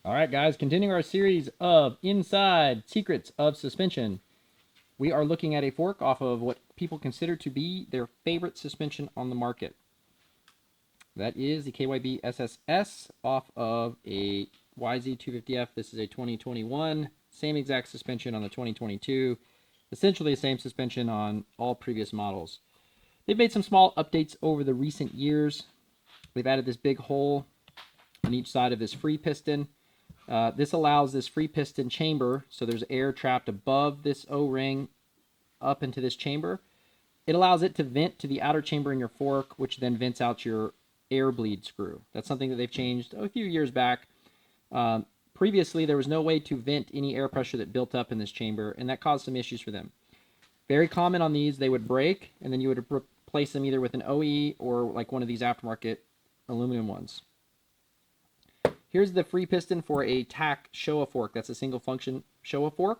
All right, guys, continuing our series of Inside Secrets of Suspension. We are looking at a fork off of what people consider to be their favorite suspension on the market. That is the KYB SSS off of a YZ250F. This is a 2021. Same exact suspension on the 2022. Essentially the same suspension on all previous models. They've made some small updates over the recent years. They've added this big hole on each side of this free piston. This allows this free piston chamber, so there's air trapped above this O-ring up into this chamber. It allows it to vent to the outer chamber in your fork, which then vents out your air bleed screw. That's something that they've changed a few years back. Previously, there was no way to vent any air pressure that built up in this chamber, and that caused some issues for them. Very common on these, they would break, and then you would replace them either with an OE or like one of these aftermarket aluminum ones. Here's the free piston for a TAC Showa fork. That's a single function Showa fork.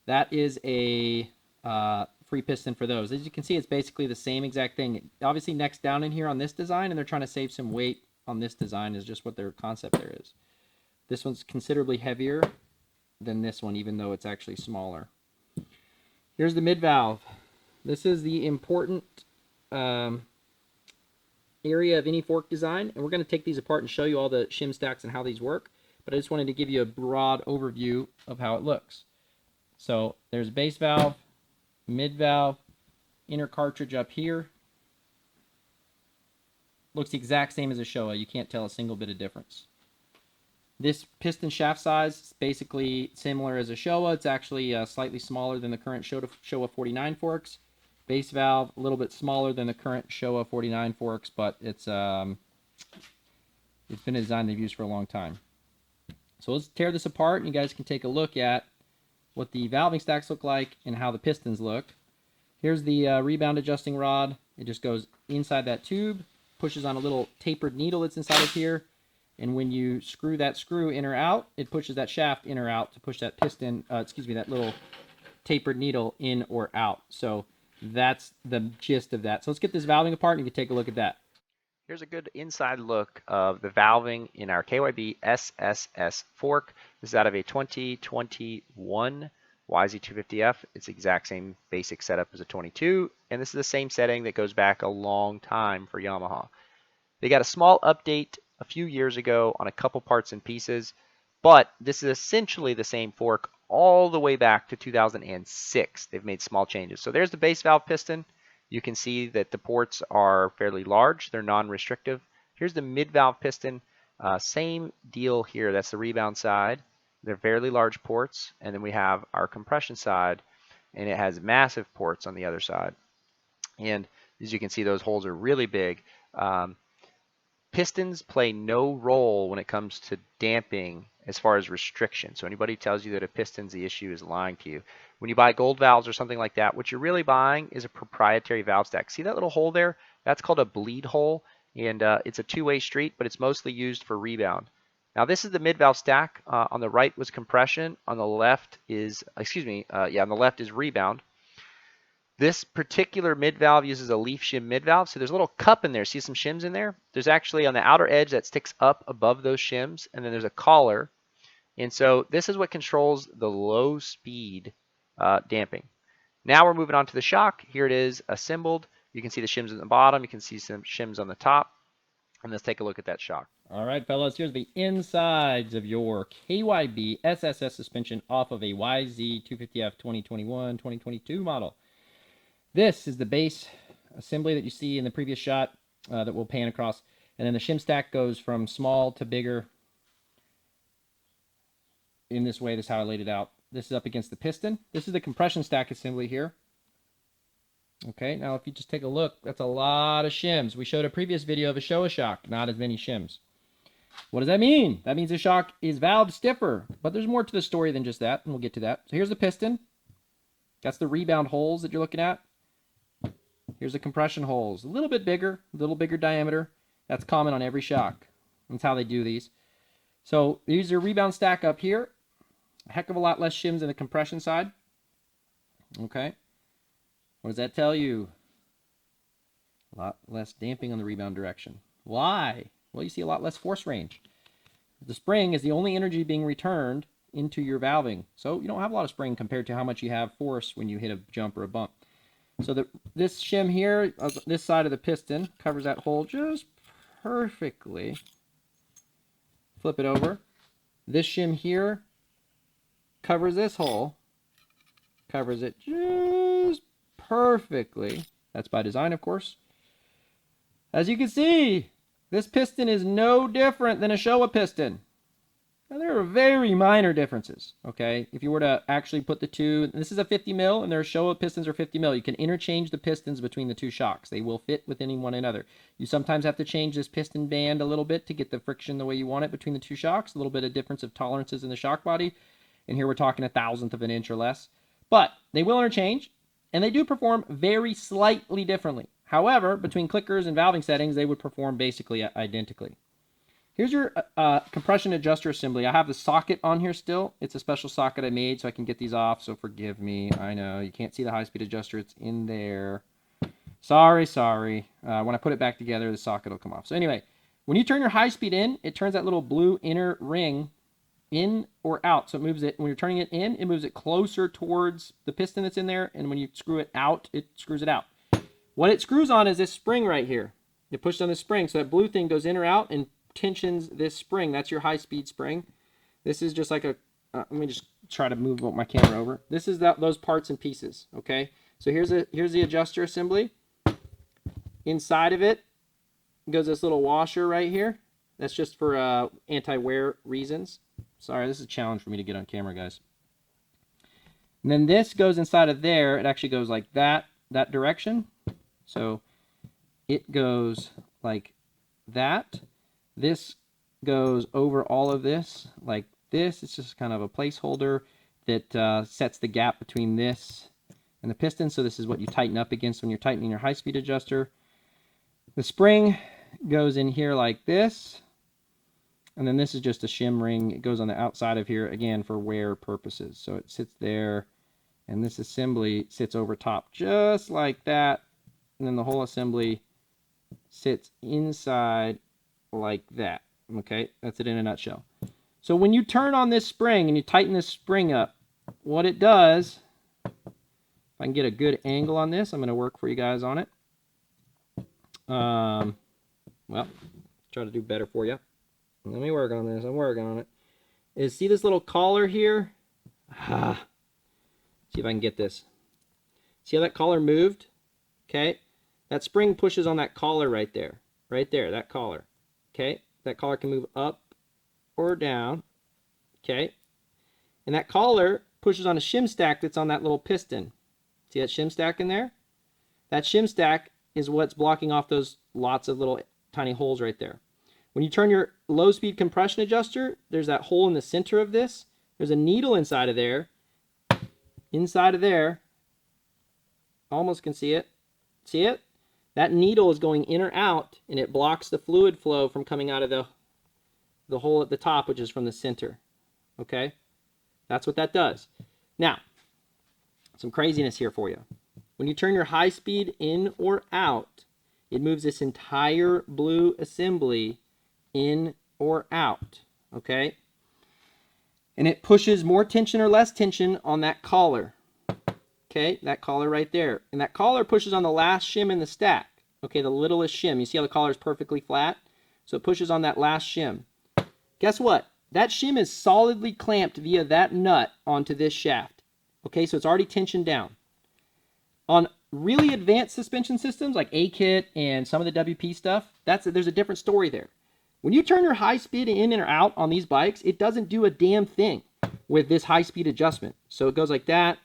That is a free piston for those. As you can see, it's basically the same exact thing. Obviously, next down in here on this design, and they're trying to save some weight on this design is just what their concept there is. This one's considerably heavier than this one, even though it's actually smaller. Here's the mid valve. This is the important area of any fork design, and we're going to take these apart and show you all the shim stacks and how these work, but I just wanted to give you a broad overview of how it looks. So there's base valve, mid valve, inner cartridge up here. Looks the exact same as a Showa. You can't tell a single bit of difference. This piston shaft size is basically similar as a Showa. It's actually slightly smaller than the current Showa 49 forks. Base valve, a little bit smaller than the current Showa 49 forks, but it's been a design they've used for a long time. So let's tear this apart, and you guys can take a look at what the valving stacks look like and how the pistons look. Here's the rebound adjusting rod. It just goes inside that tube, pushes on a little tapered needle that's inside of here, and when you screw that screw in or out, it pushes that shaft in or out to push that piston, that little tapered needle in or out. So that's the gist of that. So let's get this valving apart, and you can take a look at that. Here's a good inside look of the valving in our KYB SSS fork. This is out of a 2021 YZ250F. It's the exact same basic setup as a 22, and this is the same setting that goes back a long time for Yamaha. They got a small update a few years ago on a couple parts and pieces, but this is essentially the same fork all the way back to 2006. They've made small changes. So there's the base valve piston. You can see that the ports are fairly large. They're non-restrictive. Here's the mid-valve piston. Same deal here. That's the rebound side. They're fairly large ports. And then we have our compression side, and it has massive ports on the other side. And as you can see, those holes are really big. Pistons play no role when it comes to damping as far as restriction. So anybody who tells you that a piston's the issue is lying to you. When you buy gold valves or something like that, what you're really buying is a proprietary valve stack. See that little hole there? That's called a bleed hole, and it's a two-way street, but it's mostly used for rebound. Now this is the mid-valve stack. On the right was compression. On the left is, on the left is rebound. This particular mid valve uses a leaf shim mid valve. So there's a little cup in there. See some shims in there? There's actually on the outer edge that sticks up above those shims, and then there's a collar. And so this is what controls the low speed damping. Now we're moving on to the shock. Here it is assembled. You can see the shims at the bottom. You can see some shims on the top. And let's take a look at that shock. All right, fellas, here's the insides of your KYB SSS suspension off of a YZ250F 2021-2022 model. This is the base assembly that you see in the previous shot that we'll pan across. And then the shim stack goes from small to bigger in this way. This is how I laid it out. This is up against the piston. This is the compression stack assembly here. Okay, now if you just take a look, that's a lot of shims. We showed a previous video of a Showa shock, not as many shims. What does that mean? That means the shock is valved stiffer, but there's more to the story than just that, and we'll get to that. So here's the piston. That's the rebound holes that you're looking at. Here's the compression holes, a little bigger diameter. That's common on every shock. That's how they do these. So these are rebound stack up here. A heck of a lot less shims in the compression side. Okay. What does that tell you? A lot less damping on the rebound direction. Why? Well, you see a lot less force range. The spring is the only energy being returned into your valving. So you don't have a lot of spring compared to how much you have force when you hit a jump or a bump. So this shim here, this side of the piston, covers that hole just perfectly. Flip it over. This shim here covers this hole. Covers it just perfectly. That's by design, of course. As you can see, this piston is no different than a Showa piston. Now, there are very minor differences, okay? If you were to actually put the two, this is a 50 mil, and their Showa pistons are 50 mil. You can interchange the pistons between the two shocks. They will fit within one another. You sometimes have to change this piston band a little bit to get the friction the way you want it between the two shocks. A little bit of difference of tolerances in the shock body. And here we're talking 1/1000th of an inch or less. But they will interchange, and they do perform very slightly differently. However, between clickers and valving settings, they would perform basically identically. Here's your compression adjuster assembly. I have the socket on here still. It's a special socket I made so I can get these off, so forgive me. I know, you can't see the high-speed adjuster. It's in there. Sorry. When I put it back together, the socket will come off. So anyway, when you turn your high-speed in, it turns that little blue inner ring in or out. So it moves it, when you're turning it in, it moves it closer towards the piston that's in there, and when you screw it out, it screws it out. What it screws on is this spring right here. You push on the spring, so that blue thing goes in or out and tensions this spring. That's your high-speed spring. This is just like a, let me just try to move my camera over. This is those parts and pieces, okay? So here's the adjuster assembly. Inside of it goes this little washer right here. That's just for anti-wear reasons. Sorry, this is a challenge for me to get on camera, guys. And then this goes inside of there. It actually goes like that direction. So it goes like that. This goes over all of this like this. It's just kind of a placeholder that sets the gap between this and the piston. So this is what you tighten up against when you're tightening your high-speed adjuster. The spring goes in here like this. And then this is just a shim ring. It goes on the outside of here, again, for wear purposes. So it sits there, and this assembly sits over top just like that. And then the whole assembly sits inside like that. Okay, that's it in a nutshell. So when you turn on this spring and you tighten this spring up, what it does, if I can get a good angle on this, I'm going to work for you guys on it. Well, try to do better for you. Let me work on this. I'm working on it. See this little collar here? See if I can get this. See how that collar moved? Okay. That spring pushes on that collar right there. Right there, that collar. Okay. That collar can move up or down. Okay. And that collar pushes on a shim stack that's on that little piston. See that shim stack in there? That shim stack is what's blocking off those lots of little tiny holes right there. When you turn your low-speed compression adjuster, there's that hole in the center of this. There's a needle inside of there. Inside of there, almost can see it. See it? That needle is going in or out, and it blocks the fluid flow from coming out of the hole at the top, which is from the center. Okay? That's what that does. Now, some craziness here for you. When you turn your high speed in or out, it moves this entire blue assembly in or out, okay? And it pushes more tension or less tension on that collar, okay? That collar right there. And that collar pushes on the last shim in the stack, okay? The littlest shim. You see how the collar is perfectly flat? So it pushes on that last shim. Guess what? That shim is solidly clamped via that nut onto this shaft, okay? So it's already tensioned down. On really advanced suspension systems like A-Kit and some of the WP stuff, there's a different story there. When you turn your high speed in or out on these bikes, it doesn't do a damn thing with this high speed adjustment. So it goes like that.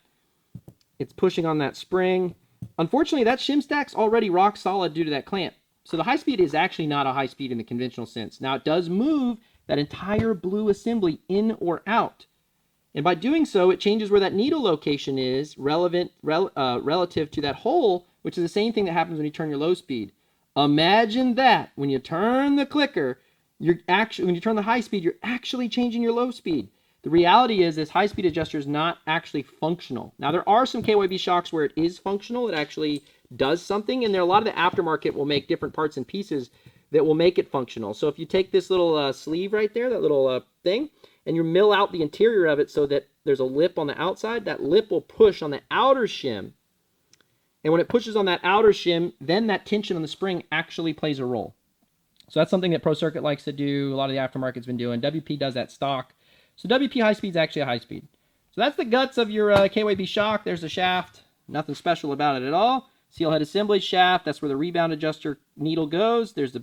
It's pushing on that spring. Unfortunately, that shim stack's already rock solid due to that clamp. So the high speed is actually not a high speed in the conventional sense. Now it does move that entire blue assembly in or out. And by doing so, it changes where that needle location is relative to that hole, which is the same thing that happens when you turn your low speed. Imagine that when you turn the clicker, when you turn the high speed, you're actually changing your low speed. The reality is this high speed adjuster is not actually functional. Now there are some KYB shocks where it is functional. It actually does something, and there a lot of the aftermarket will make different parts and pieces that will make it functional. So if you take this little sleeve right there, that little thing, and you mill out the interior of it so that there's a lip on the outside, that lip will push on the outer shim. And when it pushes on that outer shim, then that tension on the spring actually plays a role. So that's something that Pro Circuit likes to do. A lot of the aftermarket's been doing. WP does that stock. So WP high speed is actually a high speed. So that's the guts of your KYB shock. There's the shaft. Nothing special about it at all. Seal head assembly shaft. That's where the rebound adjuster needle goes. There's the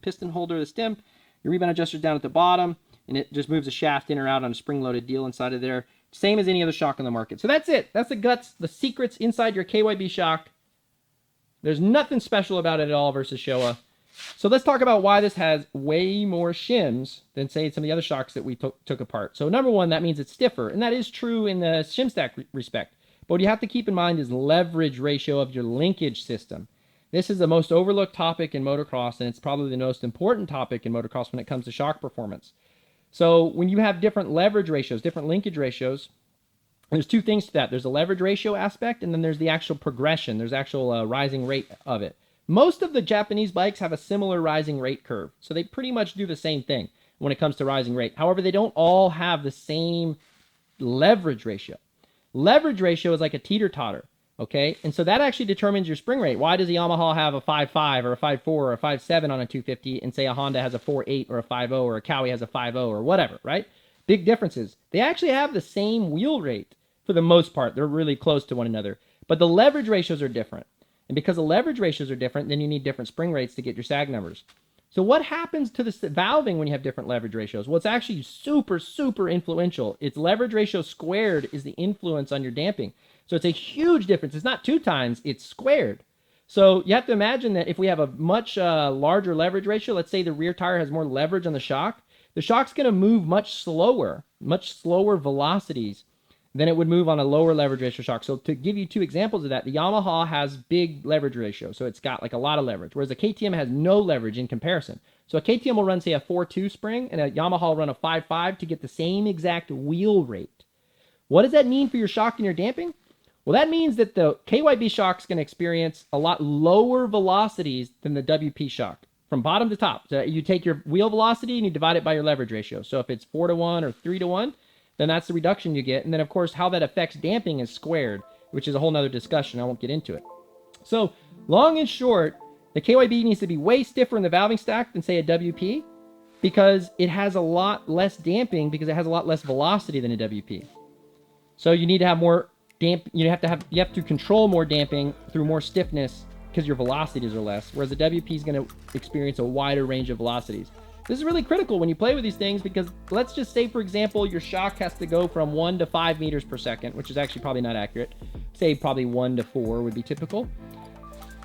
piston holder, the stem. Your rebound adjuster's down at the bottom, and it just moves the shaft in or out on a spring-loaded deal inside of there. Same as any other shock on the market. So that's it. That's the guts, the secrets inside your KYB shock. There's nothing special about it at all versus Showa. So let's talk about why this has way more shims than, say, some of the other shocks that we took apart. So number one, that means it's stiffer, and that is true in the shim stack respect. But what you have to keep in mind is leverage ratio of your linkage system. This is the most overlooked topic in motocross, and it's probably the most important topic in motocross when it comes to shock performance. So when you have different leverage ratios, different linkage ratios, there's two things to that. There's a leverage ratio aspect, and then there's the actual progression. There's actual rising rate of it. Most of the Japanese bikes have a similar rising rate curve, so they pretty much do the same thing when it comes to rising rate. However, they don't all have the same leverage ratio. Leverage ratio is like a teeter-totter, okay? And so that actually determines your spring rate. Why does a Yamaha have a 5.5 or a 5.4 or a 5.7 on a 250 and say a Honda has a 4.8 or a 5.0 or a Cowie has a 5.0 or whatever, right? Big differences. They actually have the same wheel rate for the most part. They're really close to one another, but the leverage ratios are different. And because the leverage ratios are different, then you need different spring rates to get your sag numbers. So what happens to the valving when you have different leverage ratios? Well, it's actually super, super influential. Its leverage ratio squared is the influence on your damping. So it's a huge difference. It's not 2 times, it's squared. So you have to imagine that if we have a much larger leverage ratio, let's say the rear tire has more leverage on the shock's going to move much slower velocities than it would move on a lower leverage ratio shock. So to give you 2 examples of that, the Yamaha has big leverage ratio, so it's got like a lot of leverage, whereas the KTM has no leverage in comparison. So a KTM will run, say, a 4.2 spring, and a Yamaha will run a 5.5 to get the same exact wheel rate. What does that mean for your shock and your damping? Well, that means that the KYB shock is going to experience a lot lower velocities than the WP shock, from bottom to top. So you take your wheel velocity and you divide it by your leverage ratio. So if it's 4-to-1 or 3-to-1, then that's the reduction you get. And then, of course, how that affects damping is squared, which is a whole nother discussion. I won't get into it. So long and short, the KYB needs to be way stiffer in the valving stack than, say, a WP, because it has a lot less damping, because it has a lot less velocity than a WP. So you need to have more you have to control more damping through more stiffness, because your velocities are less, whereas the WP is going to experience a wider range of velocities. This is really critical when you play with these things, because let's just say, for example, your shock has to go from 1 to 5 meters per second, which is actually probably not accurate. Say probably 1 to 4 would be typical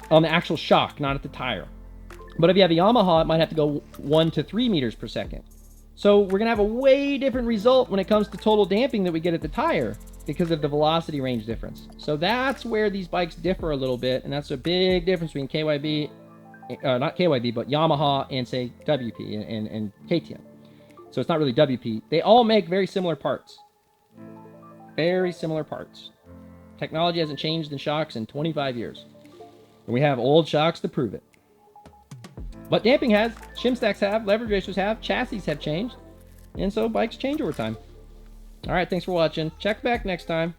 on the actual shock, not at the tire. But if you have a Yamaha, it might have to go 1 to 3 meters per second. So we're going to have a way different result when it comes to total damping that we get at the tire, because of the velocity range difference. So that's where these bikes differ a little bit, and that's a big difference between KYB, not KYB, but Yamaha and, say, WP and KTM. So it's not really WP. They all make very similar parts. Very similar parts. Technology hasn't changed in shocks in 25 years. And we have old shocks to prove it. But damping has, shim stacks have, leverage ratios have, chassis have changed, and so bikes change over time. All right, thanks for watching. Check back next time.